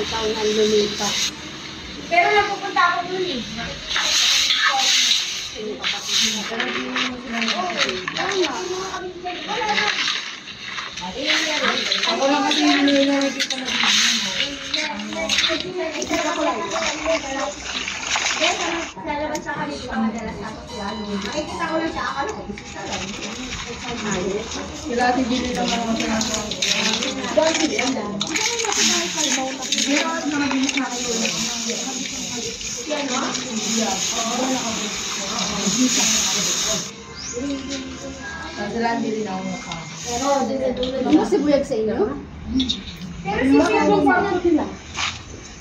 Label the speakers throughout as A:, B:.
A: ilang taon na lumipas.
B: Pero napupunta ako dun eh.
A: Sino kapatid mo?
B: Pero hindi mo wala.
C: Ako lang kasi yung nakikita na
B: Lalabas sa kami dito madalas ako sila. Nakikita ko lang siya, akala ko bisita lang.
C: sila si Billy lang mga sinasawa. Pero at nakabilis na kayo.
B: Yan o?
C: Sila hindi rin ako mukha.
B: Pero dulo-dulo
A: Ano si Buyag sa inyo?
B: Pero si Kuya
A: Ano
B: Kuya
A: pa sila?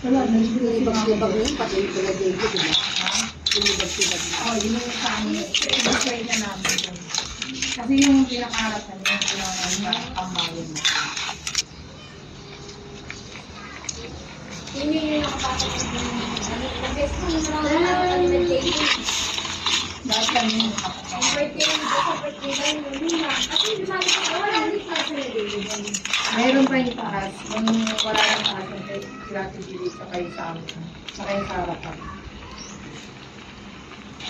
C: Wala na.
A: Libag-libag yun, pati yung pala David, diba? Libag-libag.
C: Oh, yun yung sa amin. Yung na namin. Kasi yung pinakaharap na yung pambayan na.
B: Yun yung nakapasok ko ng best ko yung mga nakapalitan David.
C: Dahil kami yung kapatid.
B: Ang birthday ng Diyos sa birthday ba yung Luna? Kasi hindi mali ko, wala hindi pa sa David.
C: Mayroon pa yung taas. Yung wala ng taas yung sila si Billy sa kayo sa amin. Sa kayo sa harapan.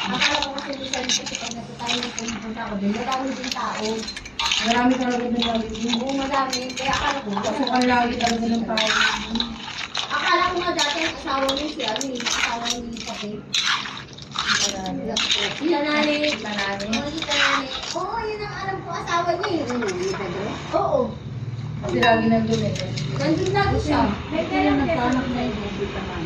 B: Akala ko kasi doon sa Luna kasi pag nasa tayo yung pumunta ko doon, madami din tao.
C: Marami talaga din lagi din.
B: Oo, madami. Kaya akala ko,
C: Pasukan lagi talaga ng tao.
B: akala ko nga dati ang asawa niya si ano eh, asawa ni Papi. Sila nani.
C: Sila nani.
B: Oo, sila nani. Oo, yun ang alam ko asawa niya eh.
A: Ano, yung Pedro?
B: Oo.
C: Kasi lagi nandun eh.
B: Nandun lagi siya. May pera
A: Nagpanak na yung David naman.